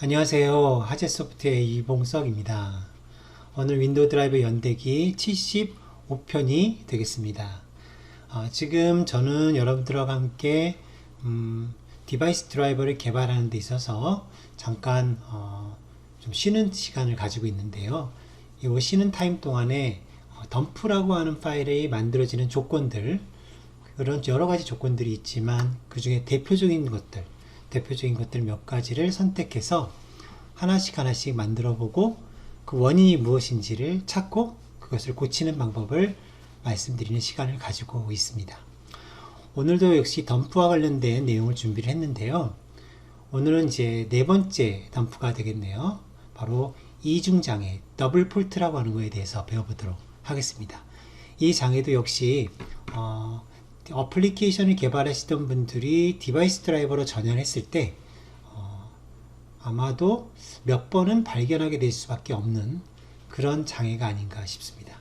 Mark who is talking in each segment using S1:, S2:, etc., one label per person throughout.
S1: 안녕하세요. 하재소프트의 이봉석입니다. 오늘 윈도우 드라이버 연대기 75편이 되겠습니다. 지금 저는 여러분들과 함께 디바이스 드라이버를 개발하는 데 있어서 잠깐 좀 쉬는 시간을 가지고 있는데요. 이 쉬는 타임 동안에 덤프라고 하는 파일이 만들어지는 조건들, 그런 여러 가지 조건들이 있지만 그 중에 대표적인 것들 몇 가지를 선택해서 하나씩 만들어 보고 그 원인이 무엇인지를 찾고 그것을 고치는 방법을 말씀드리는 시간을 가지고 있습니다. 오늘도 역시 덤프와 관련된 내용을 준비를 했는데요. 오늘은 이제 네 번째 덤프가 되겠네요. 바로 이중장애, 더블 폴트라고 하는 것에 대해서 배워보도록 하겠습니다. 이 장애도 역시 어플리케이션을 개발하시던 분들이 디바이스 드라이버로 전환했을 때 아마도 몇 번은 발견하게 될 수밖에 없는 그런 장애가 아닌가 싶습니다.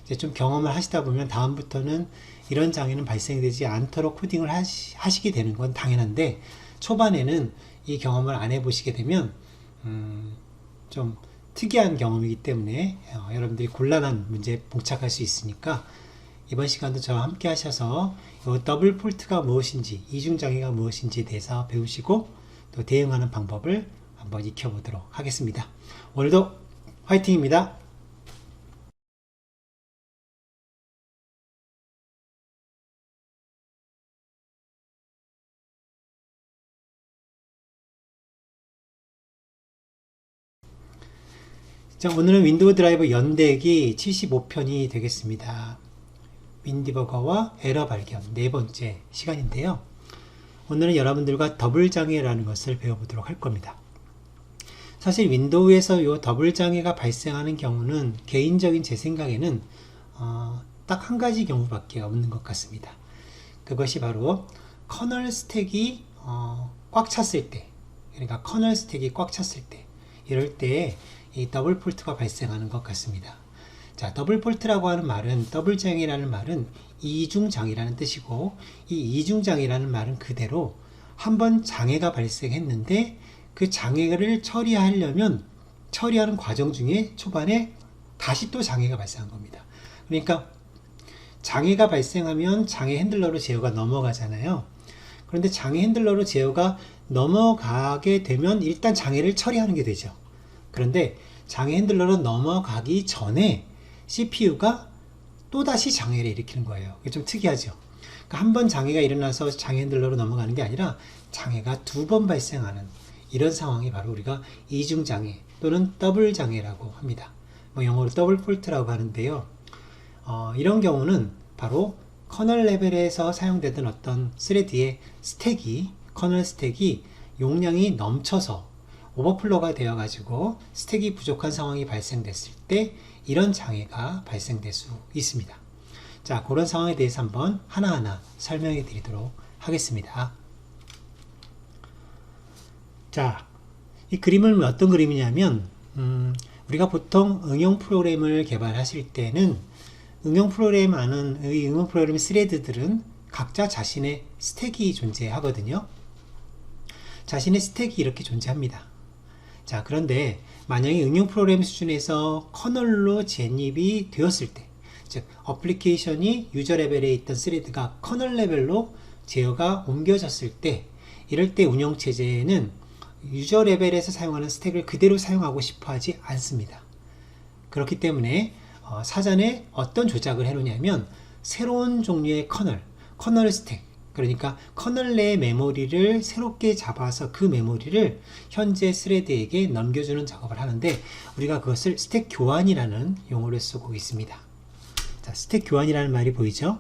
S1: 이제 좀 경험을 하시다 보면 다음부터는 이런 장애는 발생되지 않도록 코딩을 하시게 되는 건 당연한데, 초반에는 이 경험을 안 해보시게 되면 좀 특이한 경험이기 때문에 여러분들이 곤란한 문제에 봉착할 수 있으니까 이번 시간도 저와 함께 하셔서 이 더블 폴트가 무엇인지, 이중장애가 무엇인지에 대해서 배우시고 또 대응하는 방법을 한번 익혀보도록 하겠습니다. 오늘도 화이팅입니다. 자, 오늘은 윈도우 드라이버 연대기 75편이 되겠습니다. 윈디버거와 에러 발견 네 번째 시간인데요. 오늘은 여러분들과 더블 장애라는 것을 배워보도록 할 겁니다. 사실 윈도우에서 이 더블 장애가 발생하는 경우는 개인적인 제 생각에는 딱 한 가지 경우밖에 없는 것 같습니다. 그것이 바로 커널 스택이 꽉 찼을 때, 그러니까 커널 스택이 꽉 찼을 때, 이럴 때 이 더블 폴트가 발생하는 것 같습니다. 자, 더블 폴트라고 하는 말은, 더블 장애라는 말은 이중장애라는 뜻이고, 이 이중장애라는 말은 그대로 한번 장애가 발생했는데 그 장애를 처리하려면 처리하는 과정 중에 초반에 다시 또 장애가 발생한 겁니다. 그러니까 장애가 발생하면 장애 핸들러로 제어가 넘어가잖아요. 그런데 장애 핸들러로 제어가 넘어가게 되면 일단 장애를 처리하는 게 되죠. 그런데 장애 핸들러로 넘어가기 전에 CPU가 또다시 장애를 일으키는 거예요. 이게 좀 특이하죠. 그러니까 한 번 장애가 일어나서 장애 핸들러로 넘어가는 게 아니라 장애가 두 번 발생하는 이런 상황이 바로 우리가 이중장애 또는 더블 장애라고 합니다. 영어로 더블 폴트라고 하는데요. 이런 경우는 바로 커널 레벨에서 사용되던 어떤 스레드의 스택이, 커널 스택이 용량이 넘쳐서 오버플로가 되어 가지고 스택이 부족한 상황이 발생됐을 때 이런 장애가 발생될 수 있습니다. 자, 그런 상황에 대해서 한번 하나하나 설명해 드리도록 하겠습니다. 자, 이 그림은 어떤 그림이냐면 우리가 보통 응용 프로그램을 개발하실 때는 응용 프로그램 스레드들은 각자 자신의 스택이 존재하거든요. 자신의 스택이 이렇게 존재합니다. 자, 그런데 만약에 응용 프로그램 수준에서 커널로 재입이 되었을 때, 즉 어플리케이션이 유저 레벨에 있던 스레드가 커널 레벨로 제어가 옮겨졌을 때, 이럴 때 운영체제는 유저 레벨에서 사용하는 스택을 그대로 사용하고 싶어 하지 않습니다. 그렇기 때문에 사전에 어떤 조작을 해놓냐면 새로운 종류의 커널 스택, 그러니까 커널 내의 메모리를 새롭게 잡아서 그 메모리를 현재 스레드에게 넘겨주는 작업을 하는데, 우리가 그것을 스택 교환이라는 용어를 쓰고 있습니다. 자, 스택 교환이라는 말이 보이죠?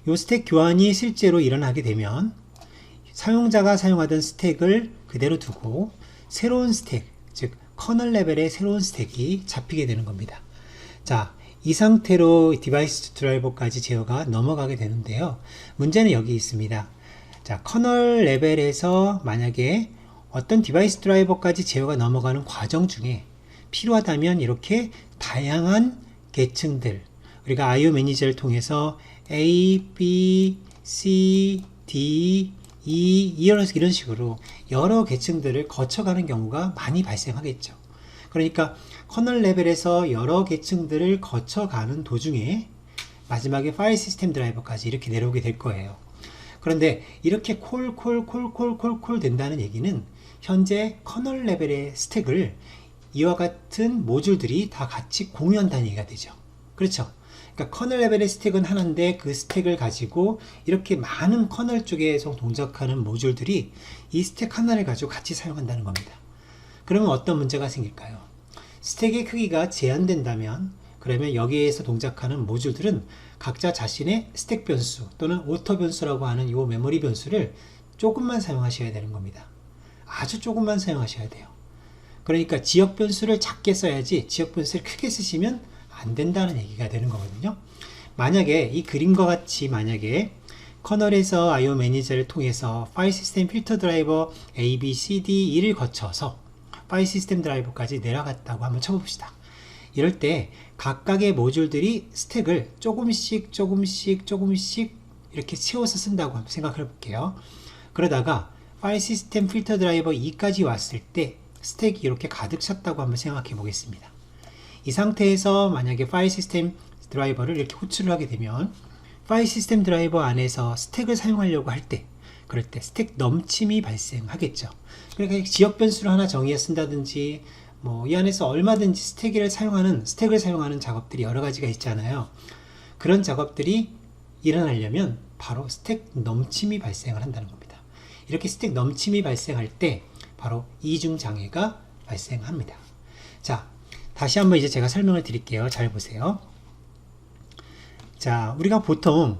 S1: 이 스택 교환이 실제로 일어나게 되면 사용자가 사용하던 스택을 그대로 두고 새로운 스택, 즉 커널 레벨의 새로운 스택이 잡히게 되는 겁니다. 자, 이 상태로 디바이스 드라이버까지 제어가 넘어가게 되는데요. 문제는 여기 있습니다. 자, 커널 레벨에서 만약에 어떤 디바이스 드라이버까지 제어가 넘어가는 과정 중에 필요하다면 이렇게 다양한 계층들, 우리가 IO 매니저를 통해서 A, B, C, D, 이런 식으로 여러 계층들을 거쳐가는 경우가 많이 발생하겠죠. 그러니까 커널 레벨에서 여러 계층들을 거쳐가는 도중에 마지막에 파일 시스템 드라이버까지 이렇게 내려오게 될 거예요. 그런데 이렇게 콜 된다는 얘기는 현재 커널 레벨의 스택을 이와 같은 모듈들이 다 같이 공유한다는 얘기가 되죠. 그렇죠? 그러니까 커널 레벨의 스택은 하나인데 그 스택을 가지고 이렇게 많은 커널 쪽에서 동작하는 모듈들이 이 스택 하나를 가지고 같이 사용한다는 겁니다. 그러면 어떤 문제가 생길까요? 스택의 크기가 제한된다면 그러면 여기에서 동작하는 모듈들은 각자 자신의 스택 변수 또는 오터 변수라고 하는 이 메모리 변수를 조금만 사용하셔야 되는 겁니다. 아주 조금만 사용하셔야 돼요. 그러니까 지역 변수를 작게 써야지 지역 변수를 크게 쓰시면 안 된다는 얘기가 되는 거거든요. 만약에 이 그림과 같이 만약에 커널에서 IO 매니저를 통해서 파일 시스템 필터 드라이버 A, B, C, D, E를 거쳐서 파일 시스템 드라이버까지 내려갔다고 한번 쳐봅시다. 이럴 때 각각의 모듈들이 스택을 조금씩 이렇게 채워서 쓴다고 한번 생각해 볼게요. 그러다가 파일 시스템 필터 드라이버 2까지 왔을 때 스택이 이렇게 가득 찼다고 한번 생각해 보겠습니다. 이 상태에서 만약에 파일 시스템 드라이버를 이렇게 호출을 하게 되면 파일 시스템 드라이버 안에서 스택을 사용하려고 할 때 그럴 때 스택 넘침이 발생하겠죠. 그러니까 지역 변수를 하나 정의해 쓴다든지 이 안에서 얼마든지 스택을 사용하는 작업들이 여러 가지가 있잖아요. 그런 작업들이 일어나려면 바로 스택 넘침이 발생을 한다는 겁니다. 이렇게 스택 넘침이 발생할 때 바로 이중 장애가 발생합니다. 자, 다시 한번 이제 제가 설명을 드릴게요. 잘 보세요. 자, 우리가 보통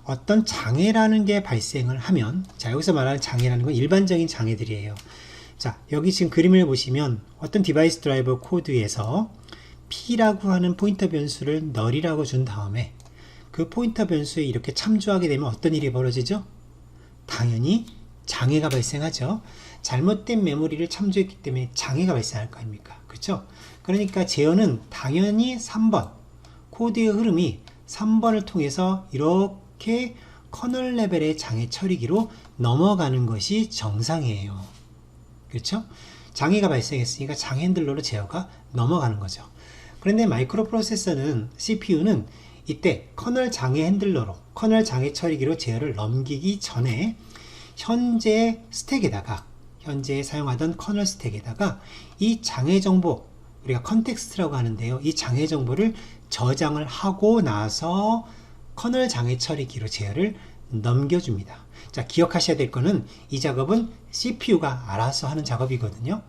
S1: 어떤 장애라는 게 발생을 하면, 자, 여기서 말하는 장애라는 건 일반적인 장애들이에요. 자, 여기 지금 그림을 보시면 어떤 디바이스 드라이버 코드에서 P라고 하는 포인터 변수를 null이라고 준 다음에 그 포인터 변수에 이렇게 참조하게 되면 어떤 일이 벌어지죠? 당연히 장애가 발생하죠. 잘못된 메모리를 참조했기 때문에 장애가 발생할 거 아닙니까? 그렇죠? 그러니까 제어는 당연히 3번, 코드의 흐름이 3번을 통해서 이렇게 커널 레벨의 장애 처리기로 넘어가는 것이 정상이에요. 그렇죠? 장애가 발생했으니까 장애 핸들러로 제어가 넘어가는 거죠. 그런데 마이크로 프로세서는 CPU는 이때 커널 장애 핸들러로, 커널 장애 처리기로 제어를 넘기기 전에 현재 사용하던 커널 스택에다가 이 장애 정보, 우리가 컨텍스트라고 하는데요. 이 장애 정보를 저장을 하고 나서 커널 장애 처리기로 제어를 넘겨줍니다. 자, 기억하셔야 될 거는 이 작업은 CPU가 알아서 하는 작업이거든요.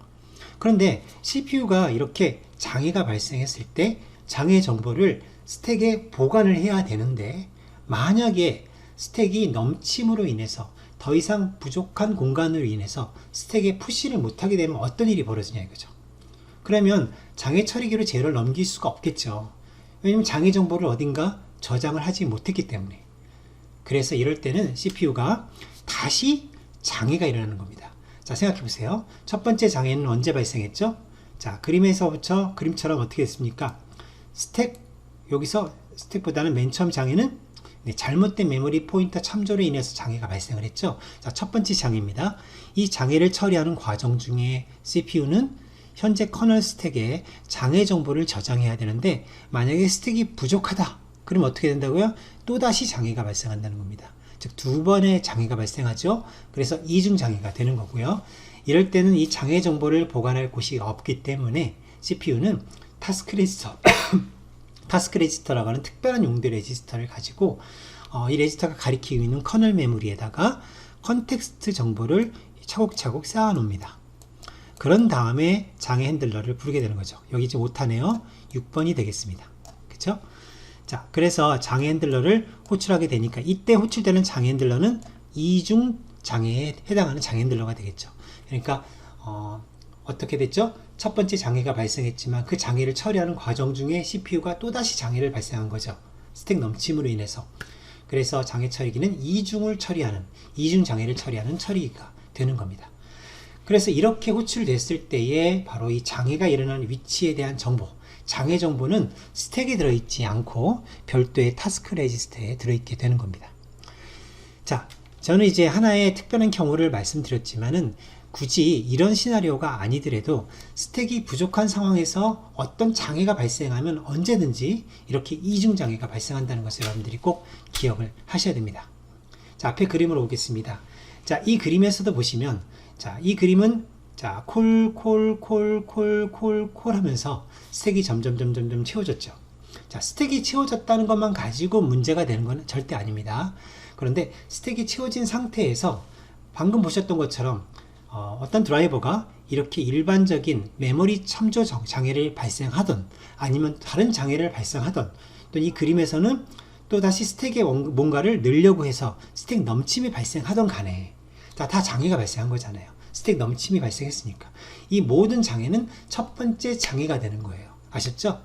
S1: 그런데 CPU가 이렇게 장애가 발생했을 때 장애 정보를 스택에 보관을 해야 되는데 만약에 스택이 넘침으로 인해서 더 이상 부족한 공간으로 인해서 스택에 푸시를 못하게 되면 어떤 일이 벌어지냐 이거죠. 그러면 장애 처리기로 제어를 넘길 수가 없겠죠. 왜냐면 장애 정보를 어딘가 저장을 하지 못했기 때문에. 그래서 이럴 때는 CPU가 다시 장애가 일어나는 겁니다. 자, 생각해 보세요. 첫 번째 장애는 언제 발생했죠? 자, 그림처럼 어떻게 됐습니까? 여기서 스택보다는 맨 처음 장애는 잘못된 메모리 포인터 참조로 인해서 장애가 발생을 했죠. 자, 첫 번째 장애입니다. 이 장애를 처리하는 과정 중에 CPU는 현재 커널 스택에 장애 정보를 저장해야 되는데 만약에 스택이 부족하다. 그럼 어떻게 된다고요? 또다시 장애가 발생한다는 겁니다. 즉, 두 번의 장애가 발생하죠. 그래서 이중 장애가 되는 거고요. 이럴 때는 이 장애 정보를 보관할 곳이 없기 때문에 CPU는 타스크 레지스터라고 하는 특별한 용도의 레지스터를 가지고 이 레지스터가 가리키고 있는 커널 메모리에다가 컨텍스트 정보를 차곡차곡 쌓아 놓습니다. 그런 다음에 장애 핸들러를 부르게 되는 거죠. 여기 이제 5타네요. 6번이 되겠습니다. 그쵸? 자, 그래서 장애 핸들러를 호출하게 되니까 이때 호출되는 장애 핸들러는 이중 장애에 해당하는 장애 핸들러가 되겠죠. 그러니까 어떻게 됐죠? 첫 번째 장애가 발생했지만 그 장애를 처리하는 과정 중에 CPU가 또다시 장애를 발생한 거죠. 스택 넘침으로 인해서. 그래서 장애 처리기는 이중 장애를 처리하는 처리기가 되는 겁니다. 그래서 이렇게 호출됐을 때에 바로 이 장애가 일어나는 위치에 대한 정보, 장애 정보는 스택에 들어있지 않고 별도의 타스크 레지스터에 들어있게 되는 겁니다. 자, 저는 이제 하나의 특별한 경우를 말씀드렸지만은 굳이 이런 시나리오가 아니더라도 스택이 부족한 상황에서 어떤 장애가 발생하면 언제든지 이렇게 이중 장애가 발생한다는 것을 여러분들이 꼭 기억을 하셔야 됩니다. 자, 앞에 그림으로 오겠습니다. 자, 이 그림에서도 보시면, 자, 이 그림은 자, 콜 하면서 스택이 점점 채워졌죠. 자, 스택이 채워졌다는 것만 가지고 문제가 되는 건 절대 아닙니다. 그런데 스택이 채워진 상태에서 방금 보셨던 것처럼 어떤 드라이버가 이렇게 일반적인 메모리 참조 장애를 발생하던 아니면 다른 장애를 발생하던 또 이 그림에서는 또 다시 스택에 뭔가를 넣으려고 해서 스택 넘침이 발생하던 간에 다 장애가 발생한 거잖아요. 스택 넘침이 발생했으니까 이 모든 장애는 첫 번째 장애가 되는 거예요. 아셨죠?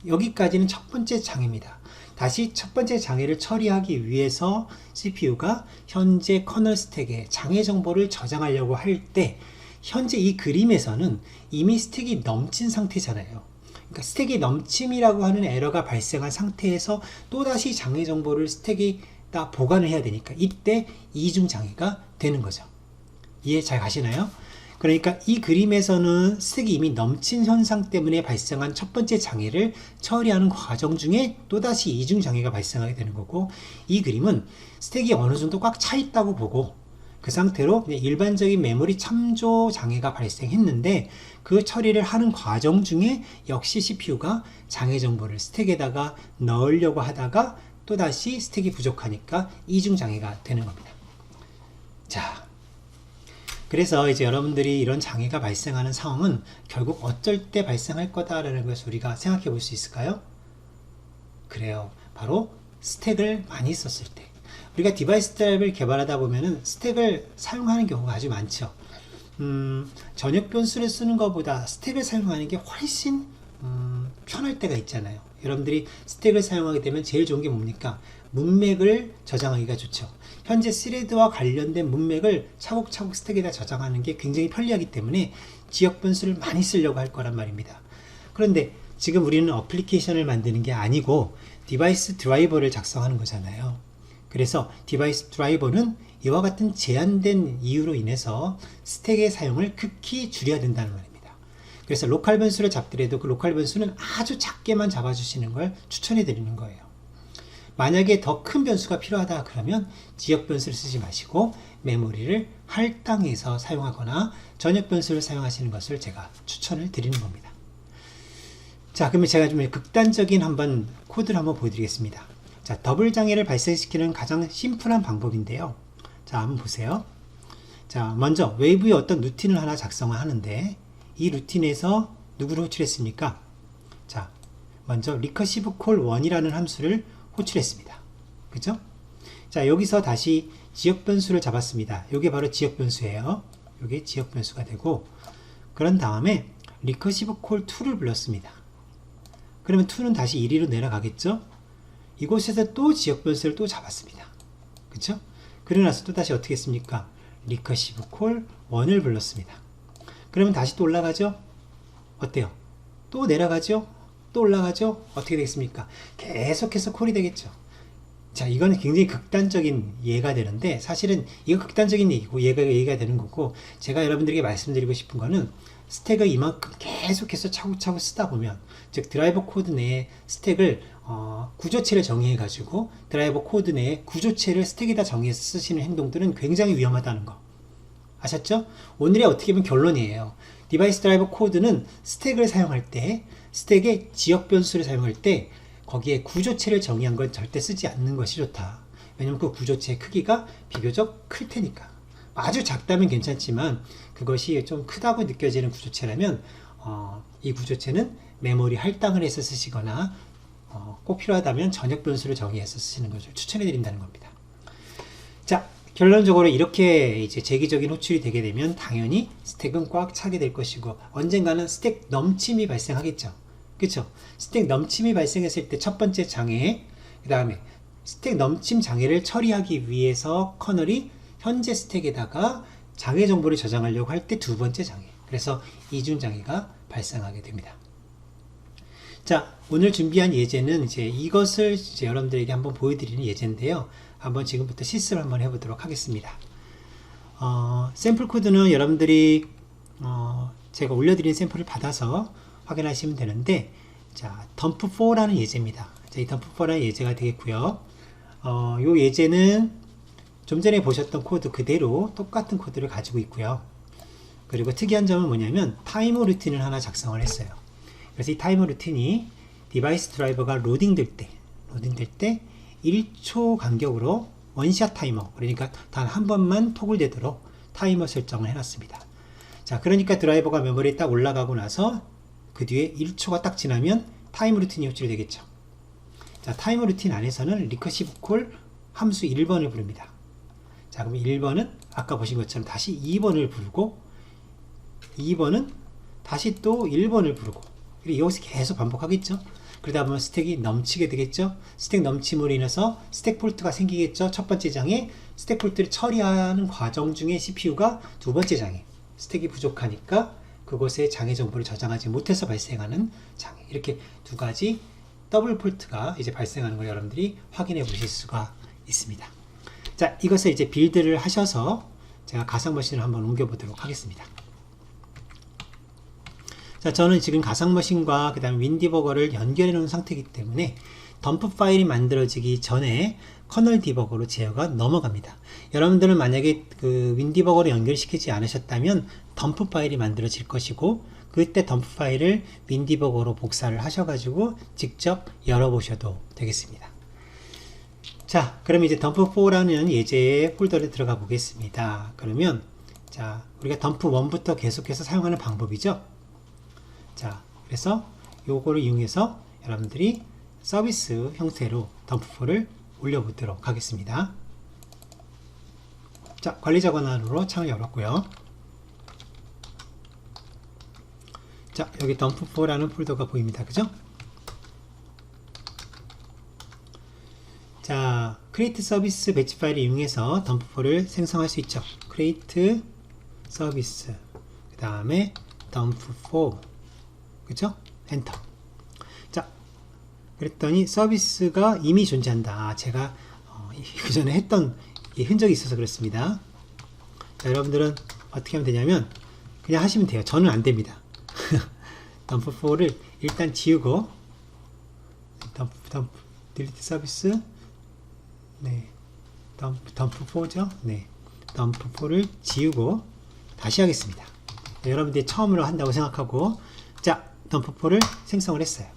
S1: 여기까지는 첫 번째 장애입니다. 다시 첫 번째 장애를 처리하기 위해서 CPU가 현재 커널 스택에 장애 정보를 저장하려고 할 때 현재 이 그림에서는 이미 스택이 넘친 상태잖아요. 그러니까 스택이 넘침이라고 하는 에러가 발생한 상태에서 또다시 장애 정보를 스택에다 보관을 해야 되니까 이때 이중 장애가 되는 거죠. 이해 잘 가시나요? 그러니까 이 그림에서는 스택이 이미 넘친 현상 때문에 발생한 첫 번째 장애를 처리하는 과정 중에 또다시 이중 장애가 발생하게 되는 거고, 이 그림은 스택이 어느 정도 꽉 차 있다고 보고 그 상태로 그냥 일반적인 메모리 참조 장애가 발생했는데 그 처리를 하는 과정 중에 역시 CPU가 장애 정보를 스택에다가 넣으려고 하다가 또다시 스택이 부족하니까 이중 장애가 되는 겁니다. 자, 그래서 이제 여러분들이 이런 장애가 발생하는 상황은 결국 어쩔 때 발생할 거다라는 것을 우리가 생각해 볼 수 있을까요? 그래요. 바로 스택을 많이 썼을 때. 우리가 디바이스 드라이브를 개발하다 보면은 스택을 사용하는 경우가 아주 많죠. 전역 변수를 쓰는 것보다 스택을 사용하는 게 훨씬 편할 때가 있잖아요. 여러분들이 스택을 사용하게 되면 제일 좋은 게 뭡니까? 문맥을 저장하기가 좋죠. 현재 스레드와 관련된 문맥을 차곡차곡 스택에다 저장하는 게 굉장히 편리하기 때문에 지역 변수를 많이 쓰려고 할 거란 말입니다. 그런데 지금 우리는 어플리케이션을 만드는 게 아니고 디바이스 드라이버를 작성하는 거잖아요. 그래서 디바이스 드라이버는 이와 같은 제한된 이유로 인해서 스택의 사용을 극히 줄여야 된다는 말입니다. 그래서 로컬 변수를 잡더라도 그 로컬 변수는 아주 작게만 잡아주시는 걸 추천해 드리는 거예요. 만약에 더 큰 변수가 필요하다 그러면 지역 변수를 쓰지 마시고 메모리를 할당해서 사용하거나 전역 변수를 사용하시는 것을 제가 추천을 드리는 겁니다. 자, 그러면 제가 좀 극단적인 한번 코드를 한번 보여드리겠습니다. 자, 더블 장애를 발생시키는 가장 심플한 방법인데요. 자, 한번 보세요. 자, 먼저 웨이브의 어떤 루틴을 하나 작성을 하는데 이 루틴에서 누구를 호출했습니까? 자, 먼저 recursive call 1이라는 함수를 호출했습니다. 그죠? 자, 여기서 다시 지역 변수를 잡았습니다. 이게 바로 지역 변수예요. 이게 지역 변수가 되고, 그런 다음에 recursive call 2를 불렀습니다. 그러면 2는 다시 1위로 내려가겠죠? 이곳에서 또 지역 변수를 또 잡았습니다. 그쵸? 그러고 나서 또 다시 어떻게 했습니까? recursive call 1을 불렀습니다. 그러면 다시 또 올라가죠? 어때요? 또 내려가죠? 또 올라가죠? 어떻게 되겠습니까? 계속해서 콜이 되겠죠. 자, 이거는 굉장히 극단적인 예가 되는데 사실은 이거 극단적인 얘기고 얘가 되는 거고, 제가 여러분들에게 말씀드리고 싶은 거는 스택을 이만큼 계속해서 차곡차곡 쓰다 보면, 즉 드라이버 코드 내에 스택을 구조체를 정의해 가지고 드라이버 코드 내에 구조체를 스택에다 정의해서 쓰시는 행동들은 굉장히 위험하다는 거 아셨죠? 오늘의 어떻게 보면 결론이에요. 디바이스 드라이버 코드는 스택을 사용할 때, 스택의 지역 변수를 사용할 때 거기에 구조체를 정의한 건 절대 쓰지 않는 것이 좋다. 왜냐면 그 구조체의 크기가 비교적 클 테니까. 아주 작다면 괜찮지만 그것이 좀 크다고 느껴지는 구조체라면 이 구조체는 메모리 할당을 해서 쓰시거나 꼭 필요하다면 전역 변수를 정의해서 쓰시는 것을 추천해 드린다는 겁니다. 자, 결론적으로 이렇게 이제 재기적인 호출이 되게 되면 당연히 스택은 꽉 차게 될 것이고 언젠가는 스택 넘침이 발생하겠죠. 그쵸? 스택 넘침이 발생했을 때 첫 번째 장애, 그 다음에 스택 넘침 장애를 처리하기 위해서 커널이 현재 스택에다가 장애 정보를 저장하려고 할 때 두 번째 장애, 그래서 이중 장애가 발생하게 됩니다. 자, 오늘 준비한 예제는 이제 이것을 이제 여러분들에게 한번 보여드리는 예제인데요. 한번 지금부터 실습을 한번 해보도록 하겠습니다. 샘플 코드는 여러분들이 제가 올려드린 샘플을 받아서 확인하시면 되는데, 자, 덤프4라는 예제입니다. 자, 이 덤프4라는 예제가 되겠고요. 요 예제는 좀 전에 보셨던 코드 그대로 똑같은 코드를 가지고 있고요. 그리고 특이한 점은 뭐냐면 타이머 루틴을 하나 작성을 했어요. 그래서 이 타이머 루틴이 디바이스 드라이버가 로딩될 때 1초 간격으로 원샷 타이머, 그러니까 단 한 번만 토글되도록 타이머 설정을 해놨습니다. 자, 그러니까 드라이버가 메모리에 딱 올라가고 나서 그 뒤에 1초가 딱 지나면 타이머 루틴이 호출이 되겠죠. 자, 타이머 루틴 안에서는 리커시브 콜 함수 1번을 부릅니다. 자, 그럼 1번은 아까 보신 것처럼 다시 2번을 부르고 2번은 다시 또 1번을 부르고, 그리고 여기서 계속 반복하겠죠. 그러다 보면 스택이 넘치게 되겠죠. 스택 넘침으로 인해서 스택 폴트가 생기겠죠. 첫 번째 장에 스택 폴트를 처리하는 과정 중에 CPU가 두 번째 장에 스택이 부족하니까 그곳에 장애 정보를 저장하지 못해서 발생하는 장애, 이렇게 두 가지 더블 폴트가 이제 발생하는 걸 여러분들이 확인해 보실 수가 있습니다. 자, 이것을 이제 빌드를 하셔서 제가 가상 머신을 한번 옮겨 보도록 하겠습니다. 자, 저는 지금 가상 머신과 그 다음에 윈디버거를 연결해 놓은 상태이기 때문에 덤프 파일이 만들어지기 전에 커널 디버거로 제어가 넘어갑니다. 여러분들은 만약에 그 윈디버거를 연결시키지 않으셨다면 덤프 파일이 만들어질 것이고, 그때 덤프 파일을 윈디버거로 복사를 하셔가지고 직접 열어보셔도 되겠습니다. 자, 그럼 이제 덤프4라는 예제의 폴더를 들어가 보겠습니다. 그러면 자, 우리가 덤프1부터 계속해서 사용하는 방법이죠. 자, 그래서 요거를 이용해서 여러분들이 서비스 형태로 덤프4를 올려보도록 하겠습니다. 자, 관리자 권한으로 창을 열었고요. 자, 여기 덤프4라는 폴더가 보입니다. 그죠? 자, create 서비스 배치 파일을 이용해서 덤프4를 생성할 수 있죠. create 서비스, 그 다음에 덤프4, 그죠? 엔터. 자, 그랬더니 서비스가 이미 존재한다. 제가 그 전에 했던 흔적이 있어서 그렇습니다. 자, 여러분들은 어떻게 하면 되냐면 그냥 하시면 돼요. 저는 안 됩니다. 덤프4를 일단 지우고, 딜리트 서비스, 네, 덤프4죠. 네, 덤프4를 지우고 다시 하겠습니다. 네, 여러분들이 처음으로 한다고 생각하고, 자, 덤프4를 생성을 했어요.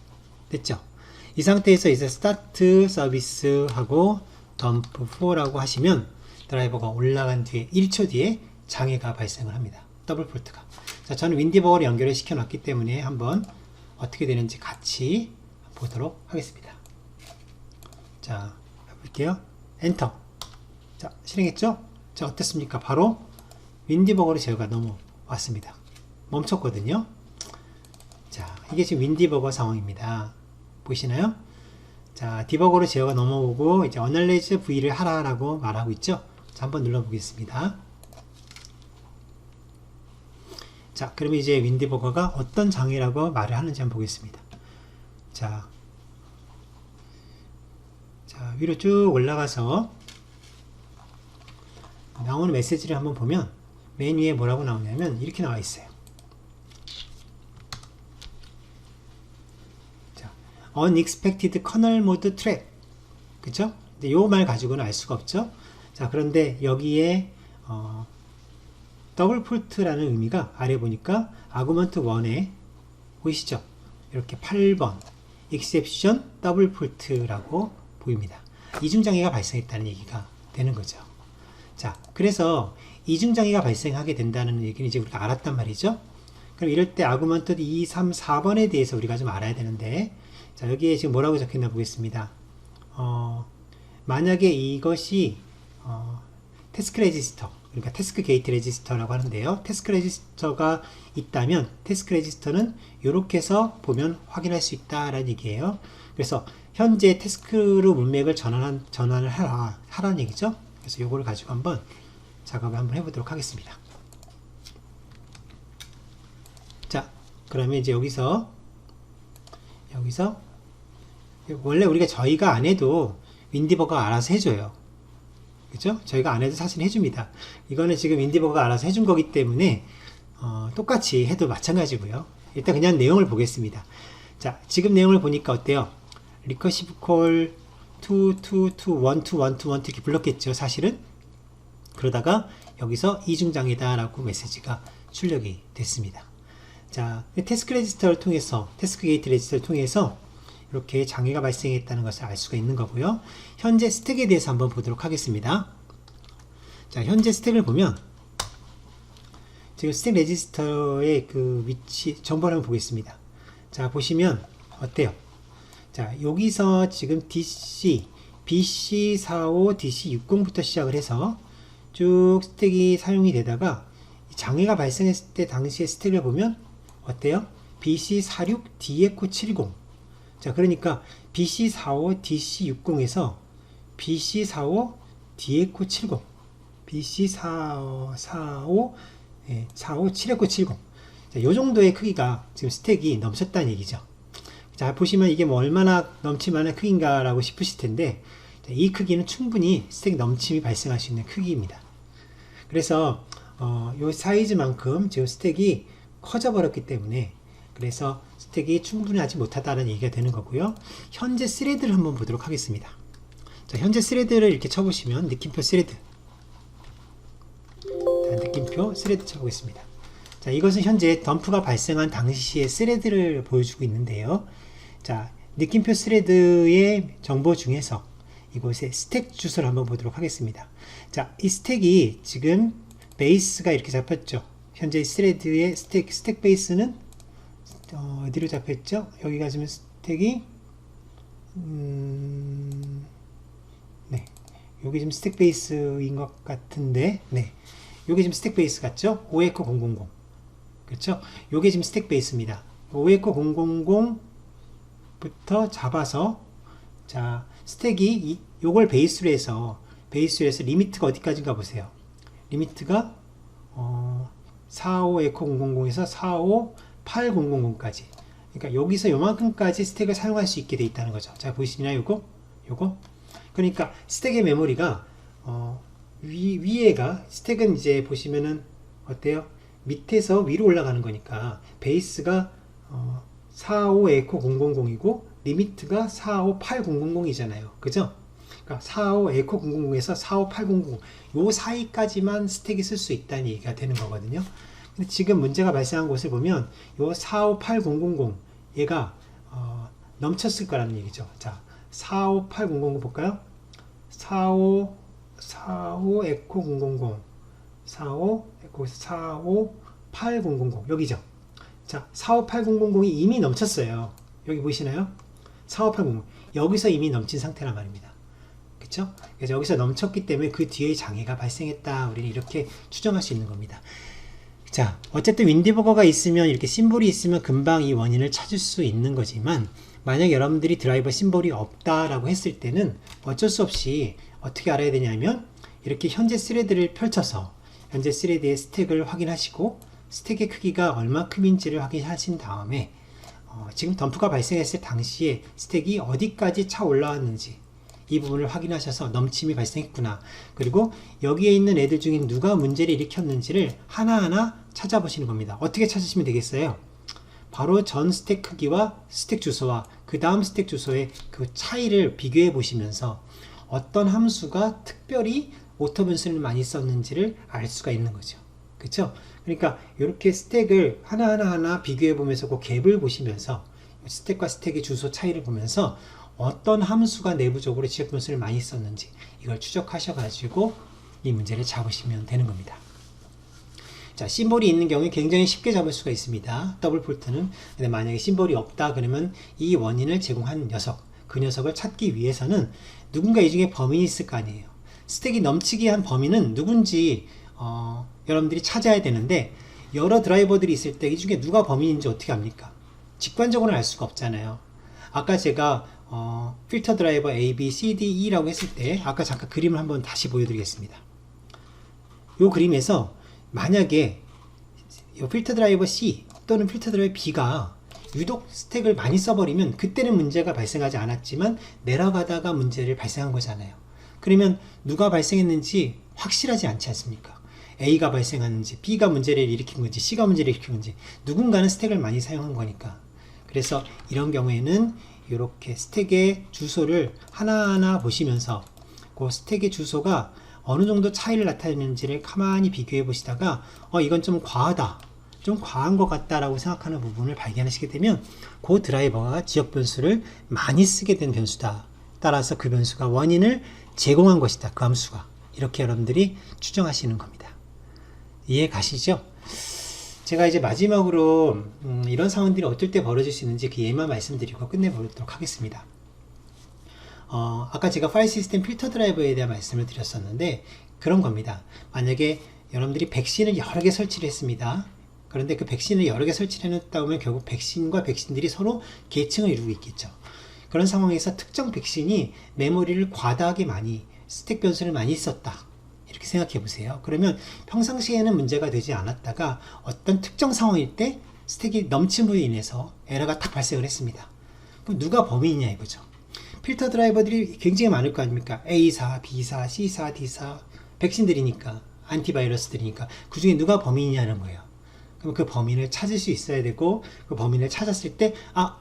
S1: 됐죠? 이 상태에서 이제 스타트 서비스 하고 덤프4라고 하시면 드라이버가 올라간 뒤에 1초 뒤에 장애가 발생을 합니다. 더블 폴트가. 자, 저는 윈디버거를 연결을 시켜 놨기 때문에 한번 어떻게 되는지 같이 보도록 하겠습니다. 자, 해볼게요. 엔터. 자, 실행했죠? 자, 어땠습니까? 바로 윈디버거로 제어가 넘어왔습니다. 멈췄거든요. 자, 이게 지금 윈디버거 상황입니다. 보이시나요? 자, 디버거로 제어가 넘어오고 이제 어널라이즈 V를 하라라고 말하고 있죠? 자, 한번 눌러보겠습니다. 자, 그러면 이제 윈디버거가 어떤 장애라고 말을 하는지 한번 보겠습니다. 자, 위로 쭉 올라가서 나오는 메시지를 한번 보면 맨 위에 뭐라고 나오냐면 이렇게 나와 있어요. 자, unexpected kernel mode threat, 그쵸? 근데 요 말 가지고는 알 수가 없죠. 자, 그런데 여기에 더블 폴트라는 의미가 아래 보니까 아구먼트 1에 보이시죠? 이렇게 8번 exception 더블 폴트라고 보입니다. 이중장애가 발생했다는 얘기가 되는 거죠. 자, 그래서 이중장애가 발생하게 된다는 얘기는 이제 우리가 알았단 말이죠. 그럼 이럴 때 아구먼트 2, 3, 4번에 대해서 우리가 좀 알아야 되는데, 자, 여기에 지금 뭐라고 적혀있나 보겠습니다. 만약에 이것이 태스크 레지스터, 그러니까 태스크 게이트 레지스터라고 하는데요. 태스크 레지스터가 있다면 태스크 레지스터는 이렇게 해서 보면 확인할 수 있다라는 얘기예요. 그래서 현재 태스크로 문맥을 전환을 하라는 얘기죠. 그래서 요거를 가지고 한번 작업을 한번 해보도록 하겠습니다. 자, 그러면 이제 여기서 원래 저희가 안 해도 윈디버거가 알아서 해줘요. 그죠? 저희가 안 해도 사실 해줍니다. 이거는 지금 윈디버거가 알아서 해준 거기 때문에 똑같이 해도 마찬가지고요. 일단 그냥 내용을 보겠습니다. 자, 지금 내용을 보니까 어때요? 리커시브 콜 2, 2, 2, 1, 2, 1, 2, 1, 2 이렇게 불렀겠죠, 사실은. 그러다가 여기서 이중장애다 라고 메시지가 출력이 됐습니다. 자, 태스크 레지스터를 통해서, 태스크 게이트 레지스터를 통해서 이렇게 장애가 발생했다는 것을 알 수가 있는 거고요. 현재 스택에 대해서 한번 보도록 하겠습니다. 자, 현재 스택을 보면 지금 스택 레지스터의 그 위치 정보를 한번 보겠습니다. 자, 보시면 어때요? 자, 여기서 지금 DC, BC45, DC60부터 시작을 해서 쭉 스택이 사용이 되다가 장애가 발생했을 때 당시의 스택을 보면 어때요? BC46, DECO70. 자, 그러니까 BC45, DC60에서 BC45, DECO70, BC45, 45, 7ECO70. 자, 요 정도의 크기가 지금 스택이 넘쳤다는 얘기죠. 자, 보시면 이게 뭐 얼마나 넘칠만한 크기인가 라고 싶으실 텐데, 자, 이 크기는 충분히 스택 넘침이 발생할 수 있는 크기입니다. 그래서 요 사이즈만큼 지금 스택이 커져 버렸기 때문에, 그래서 스택이 충분하지 못하다는 얘기가 되는 거고요. 현재 스레드를 한번 보도록 하겠습니다. 자, 현재 스레드를 이렇게 쳐보시면 느낌표 스레드, 자, 느낌표 스레드 쳐보겠습니다. 자, 이것은 현재 덤프가 발생한 당시의 스레드를 보여주고 있는데요. 자, 느낌표 스레드의 정보 중에서 이곳에 스택 주소를 한번 보도록 하겠습니다. 자, 이 스택이 지금 베이스가 이렇게 잡혔죠. 현재 스레드의 스택 베이스는 어디로 잡혔죠? 여기가 지금 스택이 네, 여기 지금 스택 베이스인 것 같은데, 네, 여기 지금 스택 베이스 같죠? 5에코 000, 그렇죠? 요게 지금 스택 베이스입니다. 5에코 000부터 잡아서, 자, 스택이 요걸 베이스로 해서 리미트가 어디까지인가 보세요. 리미트가 45에코 000에서 458,000까지. 그러니까 여기서 요만큼까지 스택을 사용할 수 있게 돼 있다는 거죠. 자, 보이시나요? 요거. 그러니까 스택의 메모리가 위에가, 스택은 이제 보시면은 어때요? 밑에서 위로 올라가는 거니까 베이스가 45에코 000이고 리미트가 458000이잖아요. 그죠? 그러니까 45에코 000에서 45800, 요 사이까지만 스택이 쓸 수 있다는 얘기가 되는 거거든요. 근데 지금 문제가 발생한 곳을 보면 요 458000 얘가 넘쳤을 거라는 얘기죠. 자, 45800 볼까요? 45에코 000, 45800 여기죠. 자, 45800이 이미 넘쳤어요. 여기 보이시나요? 45800 여기서 이미 넘친 상태란 말입니다. 그쵸? 그래서 여기서 넘쳤기 때문에 그 뒤에 장애가 발생했다, 우리는 이렇게 추정할 수 있는 겁니다. 자, 어쨌든 윈디버거가 있으면, 이렇게 심볼이 있으면 금방 이 원인을 찾을 수 있는 거지만, 만약 여러분들이 드라이버 심볼이 없다라고 했을 때는 어쩔 수 없이 어떻게 알아야 되냐면, 이렇게 현재 스레드를 펼쳐서 현재 스레드의 스택을 확인하시고 스택의 크기가 얼마큼인지를 확인하신 다음에 지금 덤프가 발생했을 당시에 스택이 어디까지 차 올라왔는지 이 부분을 확인하셔서 넘침이 발생했구나, 그리고 여기에 있는 애들 중에 누가 문제를 일으켰는지를 하나하나 찾아보시는 겁니다. 어떻게 찾으시면 되겠어요? 바로 전 스택 크기와 스택 주소와 그 다음 스택 주소의 그 차이를 비교해 보시면서 어떤 함수가 특별히 오토 변수를 많이 썼는지를 알 수가 있는 거죠. 그쵸? 그러니까 이렇게 스택을 하나하나 비교해 보면서 그 갭을 보시면서 스택과 스택의 주소 차이를 보면서 어떤 함수가 내부적으로 지역 변수를 많이 썼는지 이걸 추적하셔 가지고 이 문제를 잡으시면 되는 겁니다. 자, 심볼이 있는 경우에 굉장히 쉽게 잡을 수가 있습니다. 더블 폴트는. 근데 만약에 심볼이 없다 그러면 이 원인을 제공한 녀석, 그 녀석을 찾기 위해서는 누군가 이 중에 범인이 있을 거 아니에요. 스택이 넘치게 한 범인은 누군지 여러분들이 찾아야 되는데, 여러 드라이버들이 있을 때 이 중에 누가 범인인지 어떻게 합니까? 직관적으로는 알 수가 없잖아요. 아까 제가 필터 드라이버 A, B, C, D, E라고 했을 때 아까 잠깐 그림을 한번 다시 보여드리겠습니다. 이 그림에서 만약에 이 필터 드라이버 C 또는 필터 드라이버 B가 유독 스택을 많이 써버리면 그때는 문제가 발생하지 않았지만 내려가다가 문제를 발생한 거잖아요. 그러면 누가 발생했는지 확실하지 않지 않습니까? A가 발생하는지, B가 문제를 일으킨 건지, C가 문제를 일으킨 건지, 누군가는 스택을 많이 사용한 거니까. 그래서 이런 경우에는 이렇게 스택의 주소를 하나하나 보시면서 그 스택의 주소가 어느 정도 차이를 나타내는지를 가만히 비교해 보시다가 이건 좀 과하다, 좀 과한 것 같다라고 생각하는 부분을 발견하시게 되면 그 드라이버가 지역 변수를 많이 쓰게 된 변수다. 따라서 그 변수가 원인을 제공한 것이다. 그 함수가. 이렇게 여러분들이 추정하시는 겁니다. 이해 가시죠? 제가 이제 마지막으로 이런 상황들이 어떨 때 벌어질 수 있는지 그 예만 말씀드리고 끝내보도록 하겠습니다. 아까 제가 파일 시스템 필터 드라이버에 대한 말씀을 드렸었는데 그런 겁니다. 만약에 여러분들이 백신을 여러 개 설치를 했습니다. 그런데 그 백신을 여러 개 설치를 해놨다 보면 결국 백신과 백신들이 서로 계층을 이루고 있겠죠. 그런 상황에서 특정 백신이 메모리를 과다하게 많이, 스택 변수를 많이 썼다. 이렇게 생각해 보세요. 그러면 평상시에는 문제가 되지 않았다가 어떤 특정 상황일 때 스택이 넘침으로 인해서 에러가 딱 발생을 했습니다. 그럼 누가 범인이냐 이거죠. 필터 드라이버들이 굉장히 많을 거 아닙니까? A사, B사, C사, D사 백신들이니까, 안티바이러스들이니까 그 중에 누가 범인이냐는 거예요. 그럼 그 범인을 찾을 수 있어야 되고 그 범인을 찾았을 때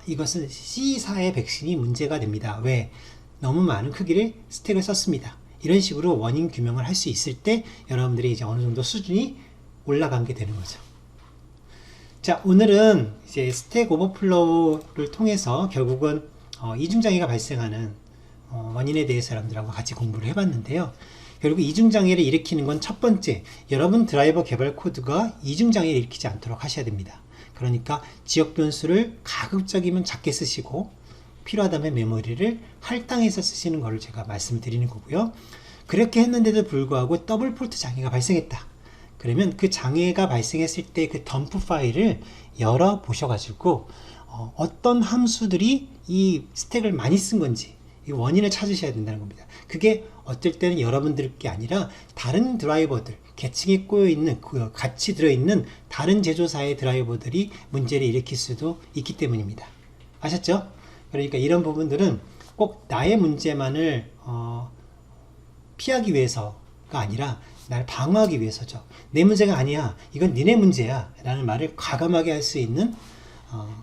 S1: 이것은 C사의 백신이 문제가 됩니다. 왜? 너무 많은 크기를 스택을 썼습니다. 이런 식으로 원인 규명을 할 수 있을 때 여러분들이 이제 어느 정도 수준이 올라간 게 되는 거죠. 자, 오늘은 이제 스택 오버플로우를 통해서 결국은 이중장애가 발생하는 원인에 대해서 여러분들하고 같이 공부를 해봤는데요. 결국 이중장애를 일으키는 건 첫 번째, 여러분 드라이버 개발 코드가 이중장애를 일으키지 않도록 하셔야 됩니다. 그러니까 지역 변수를 가급적이면 작게 쓰시고 필요하다면 메모리를 할당해서 쓰시는 것을 제가 말씀드리는 거고요. 그렇게 했는데도 불구하고 더블 폴트 장애가 발생했다. 그러면 그 장애가 발생했을 때 그 덤프 파일을 열어 보셔가지고 어떤 함수들이 이 스택을 많이 쓴 건지 이 원인을 찾으셔야 된다는 겁니다. 그게 어떨 때는 여러분들 게 아니라 다른 드라이버들, 계층에 꼬여있는, 같이 들어있는 다른 제조사의 드라이버들이 문제를 일으킬 수도 있기 때문입니다. 아셨죠? 그러니까 이런 부분들은 꼭 나의 문제만을 피하기 위해서가 아니라 나를 방어하기 위해서죠. 내 문제가 아니야, 이건 니네 문제야 라는 말을 과감하게 할 수 있는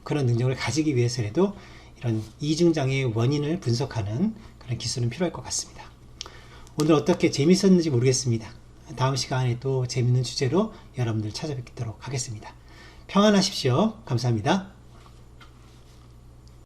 S1: 그런 능력을 가지기 위해서라도 이런 이중장애의 원인을 분석하는 그런 기술은 필요할 것 같습니다. 오늘 어떻게 재밌었는지 모르겠습니다. 다음 시간에 또 재밌는 주제로 여러분들 찾아뵙도록 하겠습니다. 평안하십시오. 감사합니다.